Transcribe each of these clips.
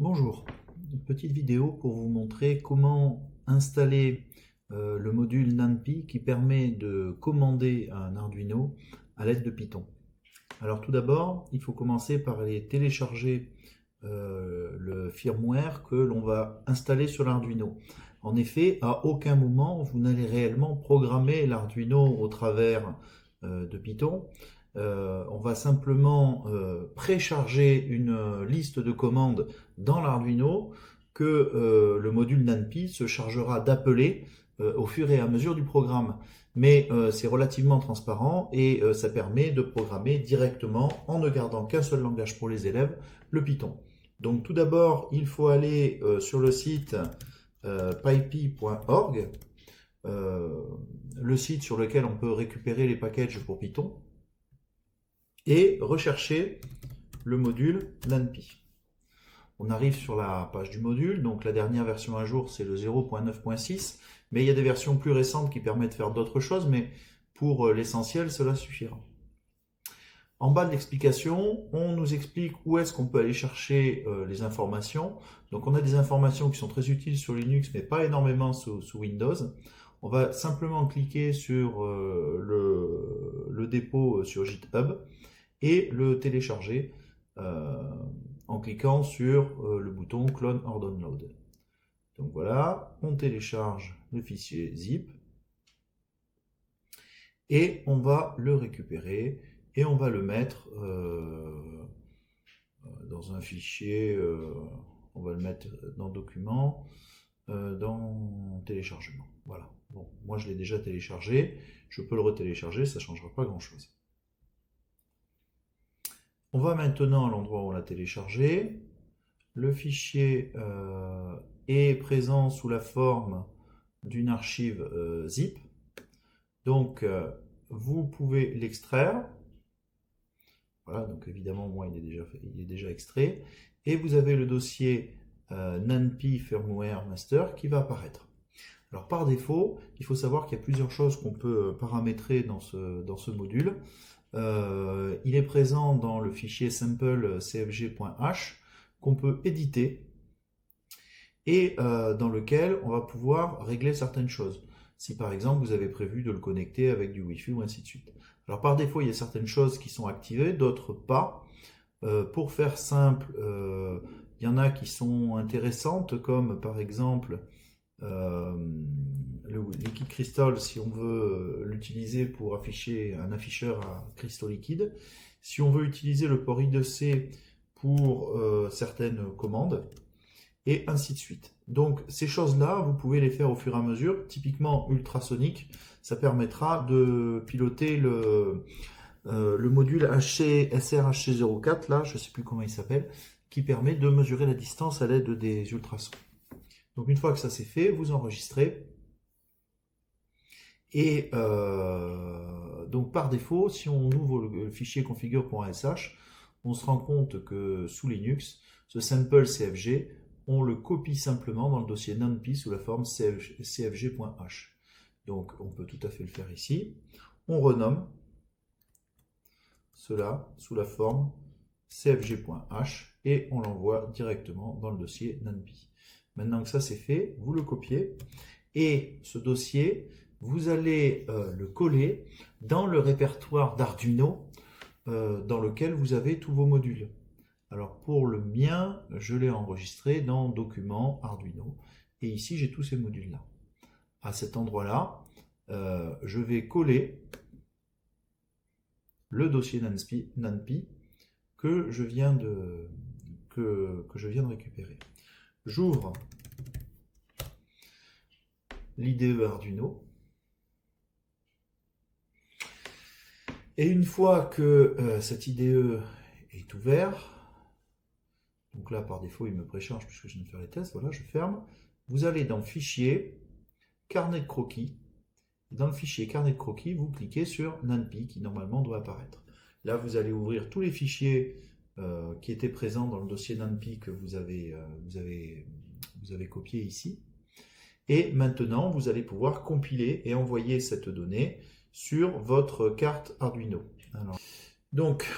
Bonjour, une petite vidéo pour vous montrer comment installer le module NumPy qui permet de commander un Arduino à l'aide de Python. Alors tout d'abord, il faut commencer par aller télécharger le firmware que l'on va installer sur l'Arduino. En effet, à aucun moment vous n'allez réellement programmer l'Arduino au travers de Python. On va simplement précharger une liste de commandes dans l'Arduino que le module NumPy se chargera d'appeler au fur et à mesure du programme. Mais c'est relativement transparent et ça permet de programmer directement, en ne gardant qu'un seul langage pour les élèves, le Python. Donc tout d'abord, il faut aller sur le site pypy.org, le site sur lequel on peut récupérer les packages pour Python, et rechercher le module NumPy. On arrive sur la page du module, donc la dernière version à jour c'est le 0.9.6, mais il y a des versions plus récentes qui permettent de faire d'autres choses, mais pour l'essentiel cela suffira. En bas de l'explication, on nous explique où est-ce qu'on peut aller chercher les informations. Donc on a des informations qui sont très utiles sur Linux, mais pas énormément sous Windows. On va simplement cliquer sur le dépôt sur GitHub et le télécharger en cliquant sur le bouton Clone or Download. Donc voilà, on télécharge le fichier zip et on va le récupérer et on va le mettre dans un fichier, on va le mettre dans Documents, dans Téléchargement. Voilà, bon, moi je l'ai déjà téléchargé, je peux le retélécharger, ça ne changera pas grand chose. On va maintenant à l'endroit où on l'a téléchargé. Le fichier est présent sous la forme d'une archive zip. Donc, vous pouvez l'extraire. Voilà, donc évidemment, moi, il est déjà extrait. Et vous avez le dossier NumPy Firmware Master qui va apparaître. Alors, par défaut, il faut savoir qu'il y a plusieurs choses qu'on peut paramétrer dans ce module. Il est présent dans le fichier sample cfg.h qu'on peut éditer et dans lequel on va pouvoir régler certaines choses. Si par exemple vous avez prévu de le connecter avec du Wi-Fi ou ainsi de suite. Alors par défaut, il y a certaines choses qui sont activées, d'autres pas. Pour faire simple, il y en a qui sont intéressantes, comme par exemple le liquide crystal, si on veut l'utiliser pour afficher un afficheur à cristaux liquides. Si on veut utiliser le port I2C pour certaines commandes, et ainsi de suite. Donc ces choses-là, vous pouvez les faire au fur et à mesure. Typiquement ultrasonique, ça permettra de piloter le module SRHC04, là, je ne sais plus comment il s'appelle, qui permet de mesurer la distance à l'aide des ultrasons. Donc une fois que ça c'est fait, vous enregistrez. Et donc par défaut, si on ouvre le fichier configure.sh, on se rend compte que sous Linux, ce sample CFG, on le copie simplement dans le dossier NumPy sous la forme cfg.h. Donc on peut tout à fait le faire ici. On renomme cela sous la forme cfg.h et on l'envoie directement dans le dossier NumPy. Maintenant que ça c'est fait, vous le copiez et ce dossier, vous allez le coller dans le répertoire d'Arduino dans lequel vous avez tous vos modules. Alors pour le mien, je l'ai enregistré dans Documents Arduino et ici j'ai tous ces modules là. À cet endroit là, je vais coller le dossier NumPy que je viens de récupérer. J'ouvre l'IDE Arduino. Et une fois que cette IDE est ouverte, donc là par défaut il me précharge puisque je viens de faire les tests, voilà, je ferme. Vous allez dans Fichier, Carnet de croquis. Dans le fichier Carnet de croquis, vous cliquez sur NumPy qui normalement doit apparaître. Là vous allez ouvrir tous les fichiers qui étaient présents dans le dossier NumPy que vous avez copié ici. Et maintenant, vous allez pouvoir compiler et envoyer cette donnée sur votre carte Arduino. Alors, donc,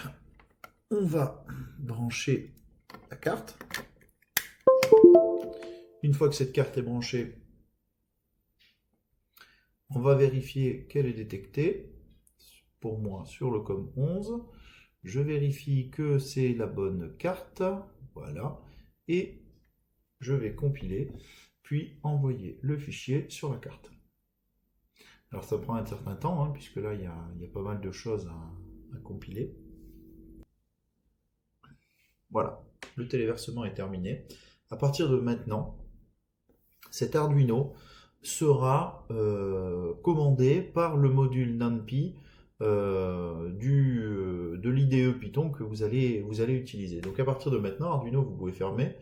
on va brancher la carte. Une fois que cette carte est branchée, on va vérifier qu'elle est détectée. Pour moi, sur le COM11, je vérifie que c'est la bonne carte. Voilà. Et je vais compiler, puis envoyer le fichier sur la carte. Alors ça prend un certain temps, hein, puisque là il y a pas mal de choses à compiler. Voilà, le téléversement est terminé. À partir de maintenant, cet Arduino sera commandé par le module NumPy de l'IDE Python que vous allez utiliser. Donc à partir de maintenant, Arduino, vous pouvez fermer.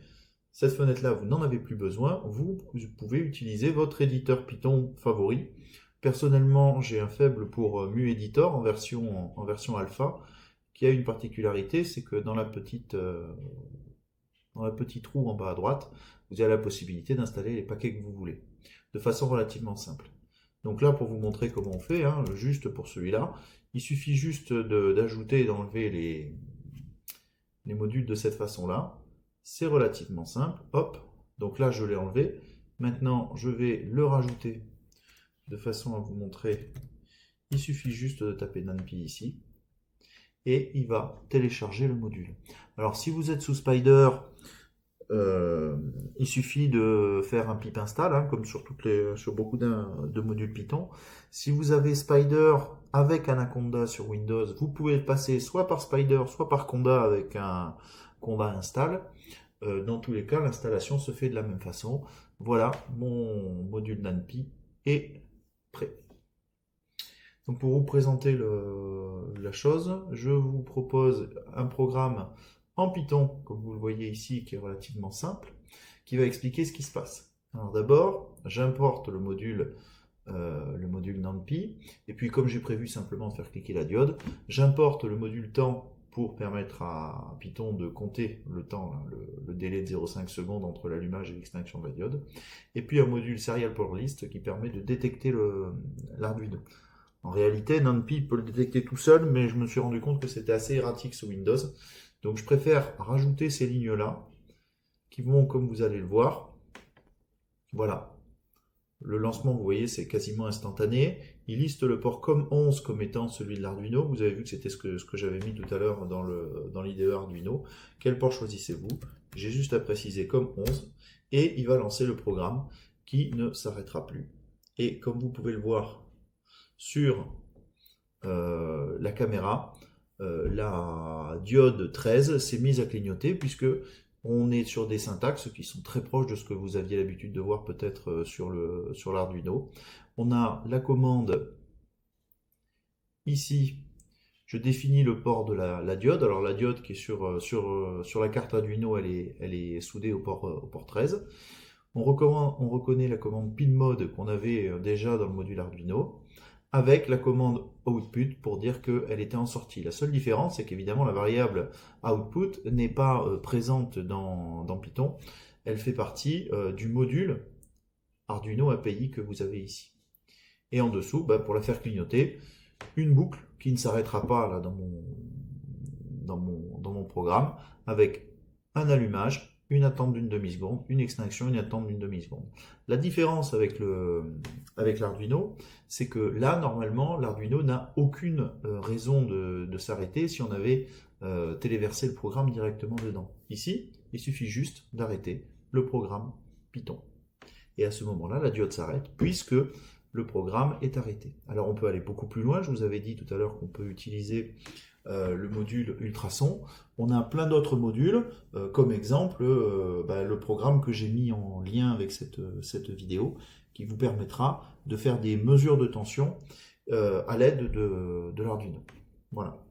Cette fenêtre-là, vous n'en avez plus besoin. Vous pouvez utiliser votre éditeur Python favori. Personnellement, j'ai un faible pour MuEditor en version alpha, qui a une particularité, c'est que dans la petite roue en bas à droite, vous avez la possibilité d'installer les paquets que vous voulez, de façon relativement simple. Donc là, pour vous montrer comment on fait, hein, juste pour celui-là, il suffit juste d'ajouter et d'enlever les modules de cette façon-là. C'est relativement simple. Hop, donc là, je l'ai enlevé. Maintenant, je vais le rajouter de façon à vous montrer. Il suffit juste de taper NumPy ici et il va télécharger le module. Alors si vous êtes sous Spider, il suffit de faire un pip install, hein, comme sur beaucoup de modules Python. Si vous avez Spider avec Anaconda sur Windows, vous pouvez passer soit par Spider, soit par Conda avec un Conda install. Dans tous les cas, l'installation se fait de la même façon. Voilà, mon module NumPy est prêt. Donc pour vous présenter la chose, je vous propose un programme en Python, comme vous le voyez ici, qui est relativement simple, qui va expliquer ce qui se passe. Alors d'abord, j'importe le module NumPy, et puis comme j'ai prévu simplement de faire cliquer la diode, j'importe le module temps pour permettre à Python de compter le temps, hein, le délai de 0,5 secondes entre l'allumage et l'extinction de la diode, et puis un module serial power list qui permet de détecter l'Arduino. En réalité, NumPy peut le détecter tout seul, mais je me suis rendu compte que c'était assez erratique sous Windows. Donc je préfère rajouter ces lignes-là, qui vont, comme vous allez le voir, voilà. Le lancement, vous voyez, c'est quasiment instantané. Il liste le port COM11 comme étant celui de l'Arduino. Vous avez vu que c'était ce que j'avais mis tout à l'heure dans l'IDE Arduino. Quel port choisissez-vous? J'ai juste à préciser COM11 et il va lancer le programme qui ne s'arrêtera plus. Et comme vous pouvez le voir sur la caméra, la diode 13 s'est mise à clignoter puisque on est sur des syntaxes qui sont très proches de ce que vous aviez l'habitude de voir peut-être sur l'Arduino. On a la commande ici, je définis le port de la diode. Alors la diode qui est sur la carte Arduino, elle est soudée au port 13. On reconnaît la commande pinMode qu'on avait déjà dans le module Arduino, avec la commande output pour dire qu'elle était en sortie. La seule différence, c'est qu'évidemment la variable output n'est pas présente dans Python. Elle fait partie du module Arduino API que vous avez ici. Et en dessous, pour la faire clignoter, une boucle qui ne s'arrêtera pas là dans mon programme, avec un allumage, une attente d'une demi-seconde, une extinction, une attente d'une demi-seconde. La différence avec l'Arduino, c'est que là, normalement, l'Arduino n'a aucune raison de s'arrêter si on avait téléversé le programme directement dedans. Ici, il suffit juste d'arrêter le programme Python. Et à ce moment-là, la diode s'arrête puisque le programme est arrêté. Alors on peut aller beaucoup plus loin, je vous avais dit tout à l'heure qu'on peut utiliser le module ultrason. On a plein d'autres modules, comme exemple le programme que j'ai mis en lien avec cette vidéo, qui vous permettra de faire des mesures de tension à l'aide de l'Arduino. Voilà.